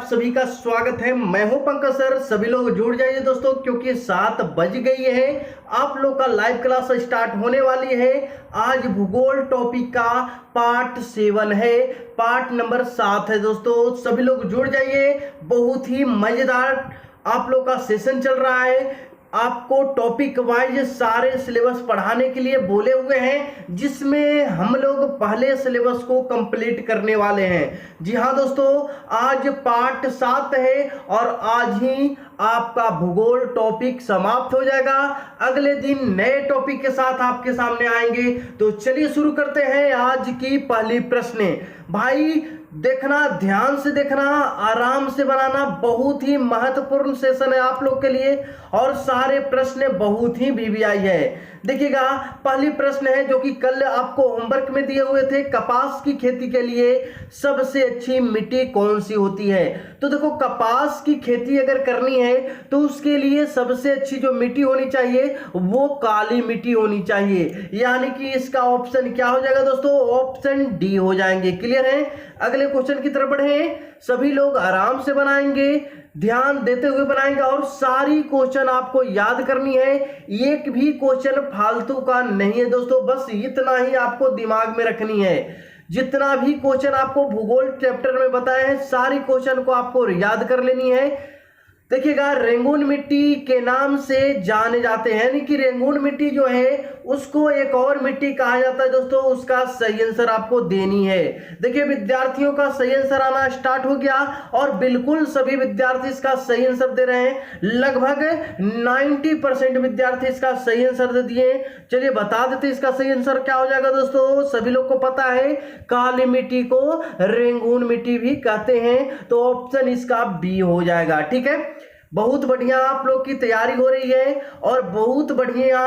सभी का स्वागत है। मैं हूं पंकज सर। सभी लोग जुड़ जाइए दोस्तों, क्योंकि 7 बज गई है। आप लोग का लाइव क्लास स्टार्ट होने वाली है। आज भूगोल टॉपिक का पार्ट 7 है, पार्ट नंबर 7 है दोस्तों। सभी लोग जुड़ जाइए। बहुत ही मजेदार आप लोग का सेशन चल रहा है। आपको टॉपिक वाइज सारे सिलेबस पढ़ाने के लिए बोले हुए हैं, जिसमें हम लोग पहले सिलेबस को कंप्लीट करने वाले हैं। जी हाँ दोस्तों, आज पार्ट 7 है और आज ही आपका भूगोल टॉपिक समाप्त हो जाएगा। अगले दिन नए टॉपिक के साथ आपके सामने आएंगे। तो चलिए शुरू करते हैं आज की पहली प्रश्न। भाई देखना, ध्यान से देखना, आराम से बनाना। बहुत ही महत्वपूर्ण सेशन है आप लोग के लिए और सारे प्रश्न बहुत ही वीवीआई है। देखिएगा, पहली प्रश्न है जो कि कल आपको होमवर्क में दिए हुए थे। कपास की खेती के लिए सबसे अच्छी मिट्टी कौन सी होती है? तो देखो, कपास की खेती अगर करनी है तो उसके लिए सबसे अच्छी जो मिट्टी होनी चाहिए वो काली मिट्टी होनी चाहिए। यानी कि इसका ऑप्शन क्या हो जाएगा दोस्तों? ऑप्शन डी हो जाएंगे। क्लियर है? अगले क्वेश्चन की तरफ बढ़े। सभी लोग आराम से बनाएंगे, ध्यान देते हुए बनाएंगे और सारी क्वेश्चन आपको याद करनी है। एक भी क्वेश्चन फालतू का नहीं है दोस्तों, बस इतना ही आपको दिमाग में रखनी है। जितना भी क्वेश्चन आपको भूगोल चैप्टर में बताए हैं, सारी क्वेश्चन को आपको याद कर लेनी है। देखिएगा, रेंगून मिट्टी के नाम से जाने जाते हैं, यानी कि रेंगून मिट्टी जो है उसको एक और मिट्टी कहा जाता है दोस्तों। उसका सही आंसर आपको देनी है। देखिए, विद्यार्थियों का सही आंसर आना स्टार्ट हो गया और बिल्कुल सभी विद्यार्थी इसका सही आंसर दे रहे हैं। लगभग 90% विद्यार्थी इसका सही आंसर दे दिए। चलिए बता देते इसका सही आंसर क्या हो जाएगा दोस्तों। सभी लोग को पता है, काली मिट्टी को रेंगून मिट्टी भी कहते हैं, तो ऑप्शन इसका बी हो जाएगा। ठीक है, बहुत बढ़िया आप लोग की तैयारी हो रही है और बहुत बढ़िया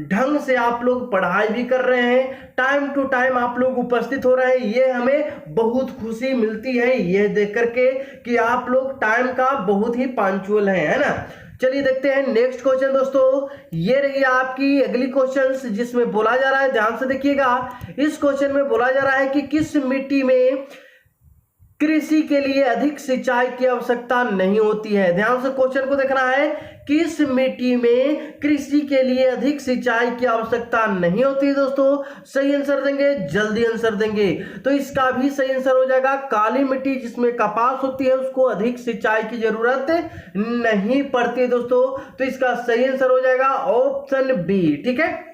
ढंग से आप लोग पढ़ाई भी कर रहे हैं। टाइम टू टाइम आप लोग उपस्थित हो रहे हैं, ये हमें बहुत खुशी मिलती है ये देख करके कि आप लोग टाइम का बहुत ही पंक्चुअल है ना। चलिए देखते हैं नेक्स्ट क्वेश्चन दोस्तों। ये रही आपकी अगली क्वेश्चन, जिसमें बोला जा रहा है, ध्यान से देखिएगा। इस क्वेश्चन में बोला जा रहा है कि किस मिट्टी में कृषि के लिए अधिक सिंचाई की आवश्यकता नहीं होती है। ध्यान से क्वेश्चन को देखना है। किस मिट्टी में कृषि के लिए अधिक सिंचाई की आवश्यकता नहीं होती है दोस्तों? सही आंसर देंगे, जल्दी आंसर देंगे। तो इसका भी सही आंसर हो जाएगा काली मिट्टी, जिसमें कपास होती है, उसको अधिक सिंचाई की जरूरत नहीं पड़ती है दोस्तों। तो इसका सही आंसर हो जाएगा ऑप्शन बी। ठीक है,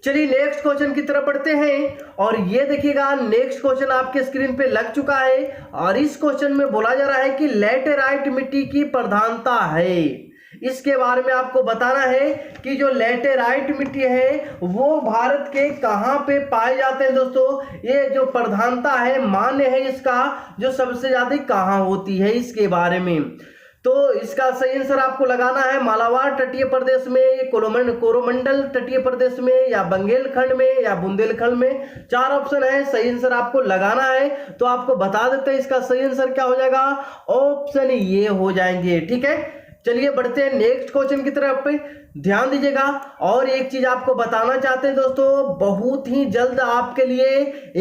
चलिए नेक्स्ट क्वेश्चन की तरफ बढ़ते हैं और ये देखिएगा, नेक्स्ट क्वेश्चन आपके स्क्रीन पे लग चुका है और इस क्वेश्चन में बोला जा रहा है कि लैटेराइट मिट्टी की प्रधानता है। इसके बारे में आपको बताना है कि जो लैटेराइट मिट्टी है वो भारत के कहां पे पाए जाते हैं दोस्तों। ये जो प्रधानता है, मान्य है इसका, जो सबसे ज्यादा कहां होती है, इसके बारे में। तो इसका सही आंसर आपको लगाना है मालाबार तटीय प्रदेश में, कोरोमंडल तटीय प्रदेश में, या बंदेलखंड में, या बुंदेलखंड में। 4 ऑप्शन है, सही आंसर आपको लगाना है। तो आपको बता देते हैं इसका सही आंसर क्या हो जाएगा। ऑप्शन ये हो जाएंगे। ठीक है, चलिए बढ़ते हैं नेक्स्ट क्वेश्चन की तरफ। ध्यान दीजिएगा और एक चीज आपको बताना चाहते हैं दोस्तों, बहुत ही जल्द आपके लिए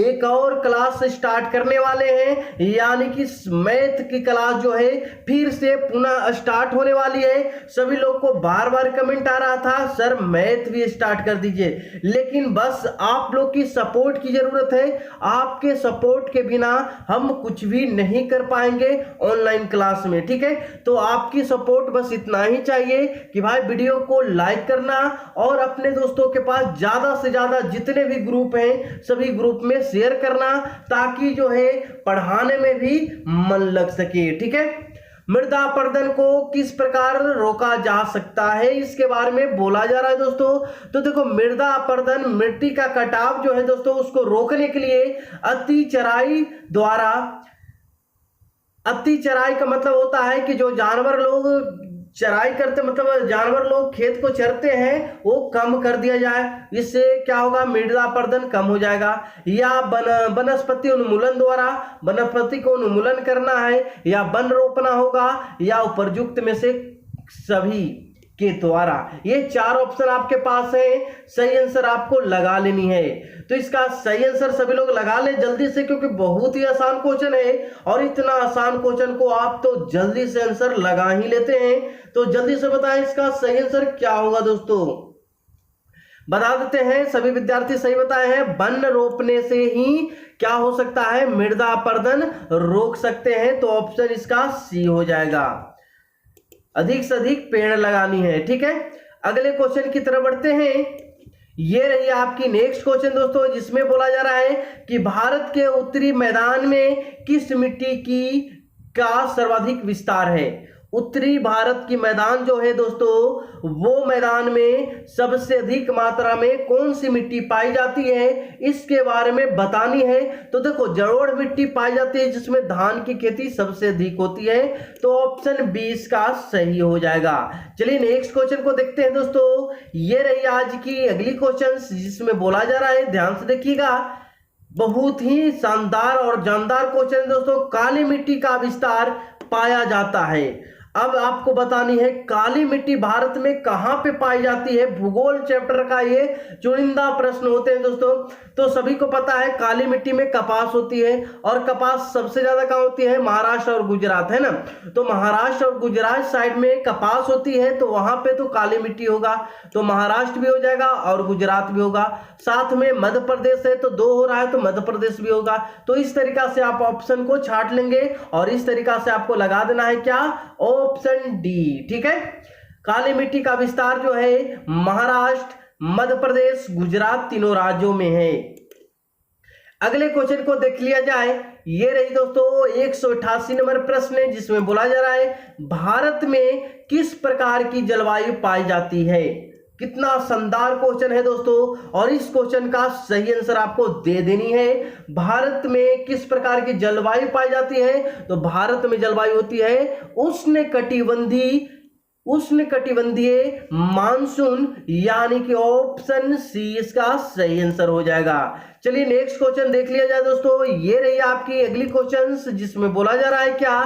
एक और क्लास स्टार्ट करने वाले हैं। यानी कि मैथ की क्लास जो है फिर से पुनः स्टार्ट होने वाली है। सभी लोग को बार बार कमेंट आ रहा था, सर मैथ भी स्टार्ट कर दीजिए, लेकिन बस आप लोग की सपोर्ट की जरूरत है। आपके सपोर्ट के बिना हम कुछ भी नहीं कर पाएंगे ऑनलाइन क्लास में। ठीक है, तो आपकी सपोर्ट बस इतना ही चाहिए कि भाई वीडियो को लाइक करना और अपने दोस्तों के पास ज्यादा से ज्यादा जितने भी ग्रुप हैं सभी ग्रुप में शेयर करना, ताकि जो है पढ़ाने में भी मन लग सके। ठीक है, मृदा अपरदन को किस प्रकार रोका जा सकता है, इसके बारे में बोला जा रहा है दोस्तों। तो देखो, मृदा अपरदन, मिट्टी का कटाव जो है दोस्तों, उसको रोकने के लिए अति चराई द्वारा, अति चराई का मतलब होता है कि जो जानवर लोग चराई करते, मतलब जानवर लोग खेत को चरते हैं, वो कम कर दिया जाए। इससे क्या होगा, मृदा अपरदन कम हो जाएगा। या वनस्पति उन्मूलन द्वारा, वनस्पति को उन्मूलन करना है, या वन रोपना होगा, या उपरयुक्त में से सभी। के द्वारा। ये 4 ऑप्शन आपके पास है, सही आंसर आपको लगा लेनी है। तो इसका सही आंसर सभी लोग लगा ले जल्दी से, क्योंकि बहुत ही आसान क्वेश्चन है और इतना आसान क्वेश्चन को आप तो जल्दी से आंसर लगा ही लेते हैं। तो जल्दी से बताएं इसका सही आंसर क्या होगा दोस्तों, बता देते हैं। सभी विद्यार्थी सही बताए हैं, वन रोपने से ही क्या हो सकता है, मृदा अपरदन रोक सकते हैं। तो ऑप्शन इसका सी हो जाएगा, अधिक से अधिक पेड़ लगानी है। ठीक है, अगले क्वेश्चन की तरफ बढ़ते हैं। ये रही आपकी नेक्स्ट क्वेश्चन दोस्तों, जिसमें बोला जा रहा है कि भारत के उत्तरी मैदान में किस मिट्टी की का सर्वाधिक विस्तार है। उत्तरी भारत की मैदान जो है दोस्तों, वो मैदान में सबसे अधिक मात्रा में कौन सी मिट्टी पाई जाती है, इसके बारे में बतानी है। तो देखो, जलोढ़ मिट्टी पाई जाती है जिसमें धान की खेती सबसे अधिक होती है। तो ऑप्शन 20 का सही हो जाएगा। चलिए नेक्स्ट क्वेश्चन को देखते हैं दोस्तों। ये रही आज की अगली क्वेश्चन, जिसमें बोला जा रहा है, ध्यान से देखिएगा, बहुत ही शानदार और जानदार क्वेश्चन दोस्तों। काली मिट्टी का विस्तार पाया जाता है। अब आपको बतानी है काली मिट्टी भारत में कहां पे पाई जाती है। भूगोल चैप्टर का ये चुनिंदा प्रश्न होते हैं दोस्तों। तो सभी को पता है काली मिट्टी में कपास होती है, और कपास सबसे ज्यादा कहां होती है, महाराष्ट्र और गुजरात, है ना। तो महाराष्ट्र और गुजरात साइड में कपास होती है, तो वहां पे तो काली मिट्टी होगा। तो महाराष्ट्र भी हो जाएगा और गुजरात भी होगा। साथ में मध्य प्रदेश है, तो 2 हो रहा है, तो मध्य प्रदेश भी होगा। तो इस तरीका से आप ऑप्शन को छांट लेंगे और इस तरीका से आपको लगा देना है क्या, ऑप्शन डी। ठीक है, काली मिट्टी का विस्तार जो है महाराष्ट्र, मध्य प्रदेश, गुजरात तीनों राज्यों में है। अगले क्वेश्चन को देख लिया जाए। ये रही दोस्तों 188 नंबर प्रश्न है, जिसमें बोला जा रहा है भारत में किस प्रकार की जलवायु पाई जाती है। कितना शानदार क्वेश्चन है दोस्तों, और इस क्वेश्चन का सही आंसर आपको दे देनी है। भारत में किस प्रकार की जलवायु पाई जाती है, तो भारत में जलवायु होती है उष्णकटिबंधीय मानसून, यानी कि ऑप्शन सी इसका सही आंसर हो जाएगा। चलिए नेक्स्ट क्वेश्चन देख लिया जाए दोस्तों। ये रही आपकी अगली क्वेश्चन, जिसमें बोला जा रहा है क्या,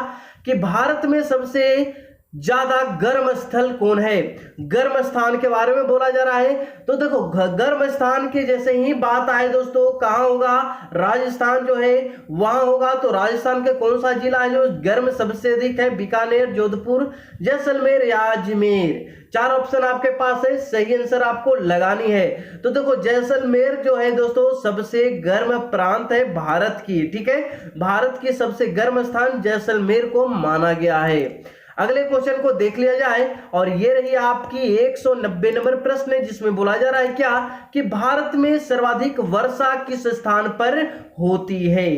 कि भारत में सबसे ज्यादा गर्म स्थल कौन है। गर्म स्थान के बारे में बोला जा रहा है। तो देखो, गर्म स्थान के जैसे ही बात आए दोस्तों, कहां होगा, राजस्थान जो है वहां होगा। तो राजस्थान के कौन सा जिला है जो गर्म सबसे अधिक है, बीकानेर, जोधपुर, जैसलमेर या अजमेर। 4 ऑप्शन आपके पास है, सही आंसर आपको लगानी है। तो देखो, जैसलमेर जो है दोस्तों सबसे गर्म प्रांत है भारत की। ठीक है, भारत की सबसे गर्म स्थान जैसलमेर को माना गया है। अगले क्वेश्चन को देख लिया जाए, और ये रही आपकी 190 नंबर प्रश्न है, जिसमें बोला जा रहा है क्या, कि भारत में सर्वाधिक वर्षा किस स्थान पर होती है।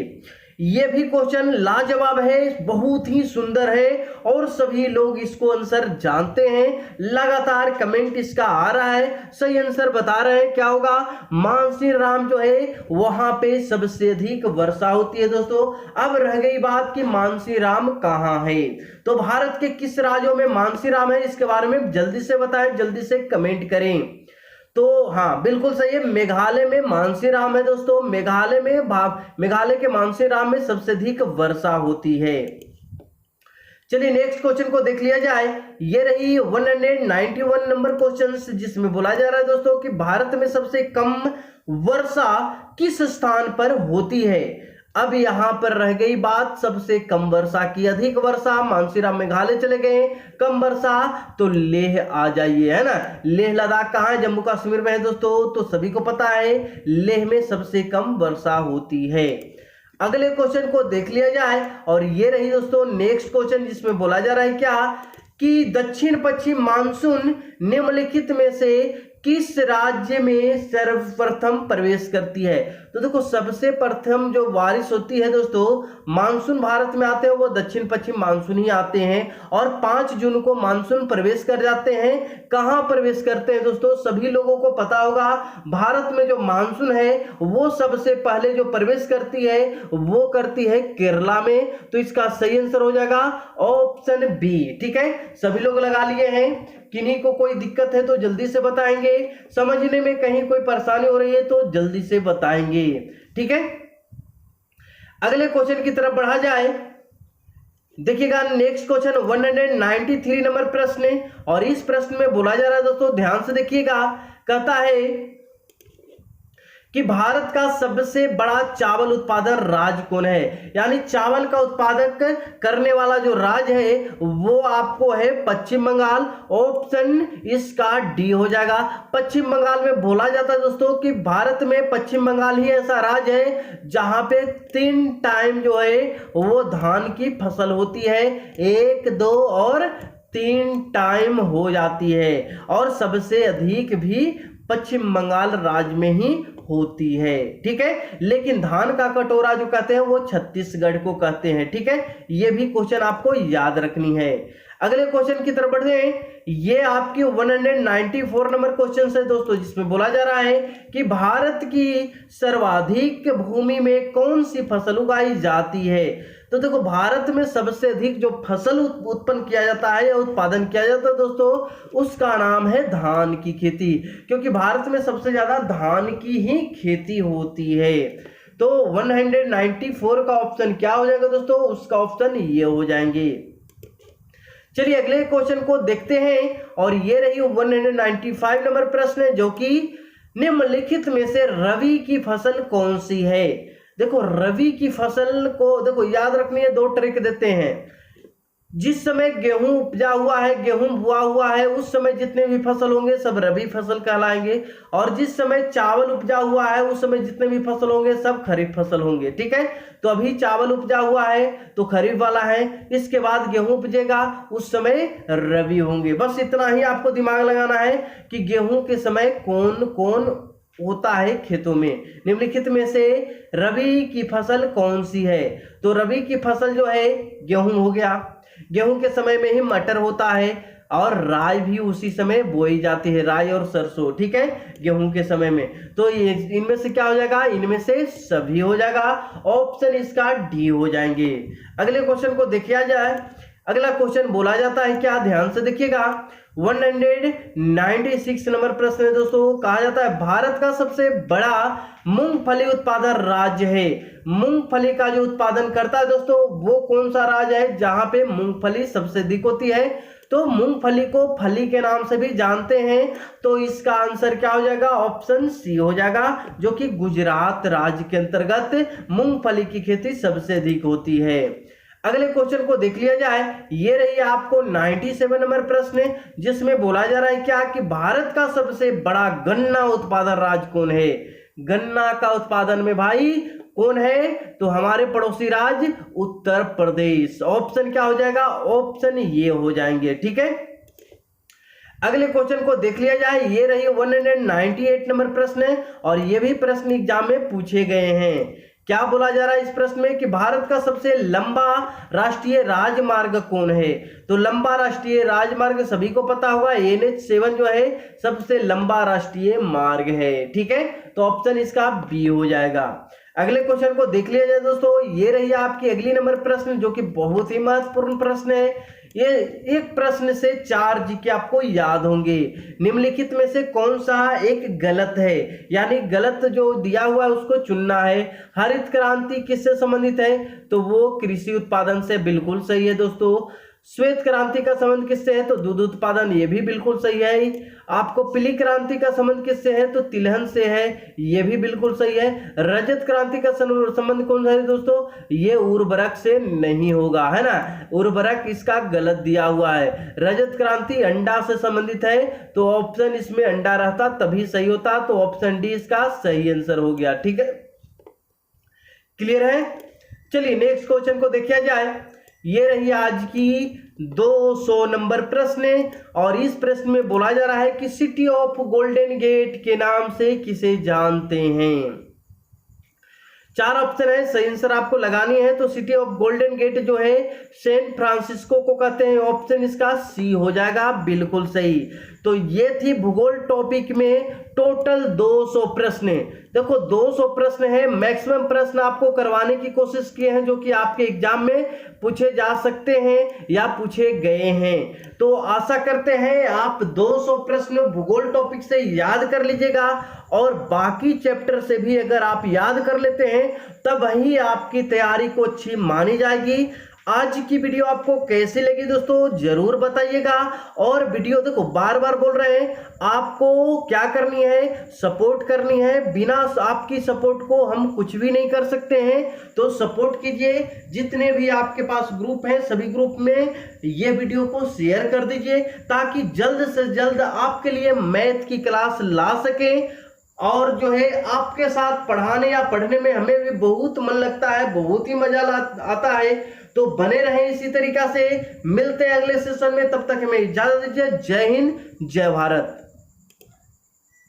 ये भी क्वेश्चन लाजवाब है, बहुत ही सुंदर है और सभी लोग इसको आंसर जानते हैं। लगातार कमेंट इसका आ रहा है, सही आंसर बता रहे हैं। क्या होगा, मानसीराम जो है वहां पे सबसे अधिक वर्षा होती है दोस्तों। अब रह गई बात कि मानसीराम कहां है। तो भारत के किस राज्यों में मानसीराम है, इसके बारे में जल्दी से बताएं, जल्दी से कमेंट करें। तो हाँ, बिल्कुल सही है, मेघालय में मानसीराम है दोस्तों। मेघालय के मानसीराम में सबसे अधिक वर्षा होती है। चलिए नेक्स्ट क्वेश्चन को देख लिया जाए। ये रही 191 नंबर क्वेश्चन, जिसमें बोला जा रहा है दोस्तों कि भारत में सबसे कम वर्षा किस स्थान पर होती है। अब यहां पर रह गई बात सबसे कम वर्षा की। अधिक वर्षा मानसीराम मेघालय चले गए, कम वर्षा तो लेह आ जाइए, है ना। लेह लद्दाख कहां है, जम्मू कश्मीर में है दोस्तों। तो सभी को पता है लेह में सबसे कम वर्षा होती है। अगले क्वेश्चन को देख लिया जाए, और ये रही दोस्तों नेक्स्ट क्वेश्चन, जिसमें बोला जा रहा है क्या, कि दक्षिण पश्चिम मानसून निम्नलिखित में से किस राज्य में सर्वप्रथम प्रवेश करती है। तो देखो, सबसे प्रथम जो बारिश होती है दोस्तों, मानसून भारत में आते हैं वो दक्षिण पश्चिम मानसून ही आते हैं, और 5 जून को मानसून प्रवेश कर जाते हैं। कहां प्रवेश करते हैं दोस्तों, सभी लोगों को पता होगा, भारत में जो मानसून है वो सबसे पहले जो प्रवेश करती है वो करती है केरला में। तो इसका सही आंसर हो जाएगा ऑप्शन बी। ठीक है, सभी लोग लगा लिए हैं। किन्हीं को कोई दिक्कत है तो जल्दी से बताएंगे, समझने में कहीं कोई परेशानी हो रही है तो जल्दी से बताएंगे। ठीक है, अगले क्वेश्चन की तरफ बढ़ा जाए। देखिएगा नेक्स्ट क्वेश्चन 193 नंबर प्रश्न है और इस प्रश्न में बोला जा रहा है दोस्तों, ध्यान से देखिएगा। कहता है कि भारत का सबसे बड़ा चावल उत्पादन राज्य कौन है। यानी चावल का उत्पादक करने वाला जो राज्य है वो आपको है पश्चिम बंगाल। ऑप्शन इसका डी हो जाएगा। पश्चिम बंगाल में बोला जाता है दोस्तों कि भारत में पश्चिम बंगाल ही ऐसा राज्य है जहां पे 3 टाइम जो है वो धान की फसल होती है, 1, 2 और 3 टाइम हो जाती है और सबसे अधिक भी पश्चिम बंगाल राज्य में ही होती है। ठीक है, लेकिन धान का कटोरा जो कहते हैं वो छत्तीसगढ़ को कहते हैं। ठीक है, ये भी क्वेश्चन आपको याद रखनी है। अगले क्वेश्चन की तरफ बढ़ते हैं। ये आपकी 194 नंबर क्वेश्चन है दोस्तों, जिसमें बोला जा रहा है कि भारत की सर्वाधिक भूमि में कौन सी फसल उगाई जाती है। तो देखो, भारत में सबसे अधिक जो फसल उत्पन्न किया जाता है या उत्पादन किया जाता है दोस्तों, उसका नाम है धान की खेती, क्योंकि भारत में सबसे ज्यादा धान की ही खेती होती है। तो 194 का ऑप्शन क्या हो जाएगा दोस्तों, उसका ऑप्शन ये हो जाएंगे। चलिए अगले क्वेश्चन को देखते हैं और ये रही 195 नंबर प्रश्न है, जो कि निम्नलिखित में से रबी की फसल कौन सी है। देखो, रबी की फसल को देखो याद रखनी है, 2 ट्रिक देते हैं। जिस समय गेहूं उपजा हुआ है, गेहूं बुआ हुआ है, उस समय जितने भी फसल होंगे सब रबी फसल कहलाएंगे, और जिस समय चावल उपजा हुआ है उस समय जितने भी फसल होंगे सब खरीफ फसल होंगे। ठीक है, तो अभी चावल उपजा हुआ है तो खरीफ वाला है, इसके बाद गेहूं उपजेगा उस समय रबी होंगे। बस इतना ही आपको दिमाग लगाना है कि गेहूं के समय कौन कौन होता है खेतों में। निम्नलिखित में से रबी की फसल कौन सी है। तो रबी की फसल जो है गेहूं हो गया, गेहूं के समय में ही मटर होता है और राई भी उसी समय बोई जाती है, राई और सरसों। ठीक है, गेहूं के समय में। तो ये इनमें से क्या हो जाएगा, इनमें से सभी हो जाएगा। ऑप्शन इसका डी हो जाएंगे। अगले क्वेश्चन को देखिए जाए। अगला क्वेश्चन बोला जाता है क्या, ध्यान से देखिएगा। 196 नंबर प्रश्न है दोस्तों। कहा जाता है भारत का सबसे बड़ा मूंगफली उत्पादन राज्य है। मूंगफली का जो उत्पादन करता है दोस्तों वो कौन सा राज्य है जहां पे मूंगफली सबसे अधिक होती है। तो मूंगफली को फली के नाम से भी जानते हैं, तो इसका आंसर क्या हो जाएगा, ऑप्शन सी हो जाएगा, जो कि गुजरात राज्य के अंतर्गत मूंगफली की खेती सबसे अधिक होती है। अगले क्वेश्चन को देख लिया जाए। ये रही आपको 97 नंबर प्रश्न, जिसमें बोला जा रहा है क्या कि भारत का सबसे बड़ा गन्ना उत्पादन राज्य कौन है। गन्ना का उत्पादन में भाई कौन है, तो हमारे पड़ोसी राज्य उत्तर प्रदेश। ऑप्शन क्या हो जाएगा, ऑप्शन ये हो जाएंगे। ठीक है, अगले क्वेश्चन को देख लिया जाए। ये रही 198 नंबर प्रश्न और ये भी प्रश्न एग्जाम में पूछे गए हैं। क्या बोला जा रहा है इस प्रश्न में कि भारत का सबसे लंबा राष्ट्रीय राजमार्ग कौन है। तो लंबा राष्ट्रीय राजमार्ग सभी को पता होगा, NH7 जो है सबसे लंबा राष्ट्रीय मार्ग है। ठीक है, तो ऑप्शन इसका बी हो जाएगा। अगले क्वेश्चन को देख लिया जाए दोस्तों। ये रही आपकी अगली नंबर प्रश्न, जो कि बहुत ही महत्वपूर्ण प्रश्न है। ये एक प्रश्न से 4 जीके आपको याद होंगे। निम्नलिखित में से कौन सा एक गलत है, यानी गलत जो दिया हुआ है उसको चुनना है। हरित क्रांति किससे संबंधित है, तो वो कृषि उत्पादन से बिल्कुल सही है दोस्तों। श्वेत क्रांति का संबंध किससे है, तो दूध उत्पादन, ये भी बिल्कुल सही है। आपको पीली क्रांति का संबंध किससे है, तो तिलहन से है, ये भी बिल्कुल सही है। रजत क्रांति का संबंध कौन सा है दोस्तों, ये उर्वरक से नहीं होगा, है ना, उर्वरक इसका गलत दिया हुआ है। रजत क्रांति अंडा से संबंधित है, तो ऑप्शन इसमें अंडा रहता तभी सही होता, तो ऑप्शन डी इसका सही आंसर हो गया। ठीक है, क्लियर है। चलिए नेक्स्ट क्वेश्चन को देखिए जाए। ये रही आज की 200 नंबर प्रश्न और इस प्रश्न में बोला जा रहा है कि सिटी ऑफ गोल्डन गेट के नाम से किसे जानते हैं। 4 ऑप्शन है, सही आंसर आपको लगानी है। तो सिटी ऑफ गोल्डन गेट जो है सैन फ्रांसिस्को को कहते हैं। ऑप्शन इसका सी हो जाएगा, बिल्कुल सही। तो ये थी भूगोल टॉपिक में टोटल 200 प्रश्न। देखो 200 प्रश्न है, मैक्सिमम प्रश्न आपको करवाने की कोशिश किए हैं जो कि आपके एग्जाम में पूछे जा सकते हैं या पूछे गए हैं। तो आशा करते हैं आप 200 प्रश्न भूगोल टॉपिक से याद कर लीजिएगा और बाकी चैप्टर से भी अगर आप याद कर लेते हैं तब ही आपकी तैयारी को अच्छी मानी जाएगी। आज की वीडियो आपको कैसी लगी दोस्तों जरूर बताइएगा। और वीडियो देखो बार बार बोल रहे हैं, आपको क्या करनी है, सपोर्ट करनी है। बिना आपकी सपोर्ट को हम कुछ भी नहीं कर सकते हैं, तो सपोर्ट कीजिए। जितने भी आपके पास ग्रुप हैं सभी ग्रुप में ये वीडियो को शेयर कर दीजिए, ताकि जल्द से जल्द आपके लिए मैथ की क्लास ला सके। और जो है आपके साथ पढ़ाने या पढ़ने में हमें भी बहुत मन लगता है, बहुत ही मजा आता है। तो बने रहें इसी तरीका से। मिलते हैं अगले सेशन में, तब तक हमें इजाजत दीजिए। जय हिंद, जय भारत।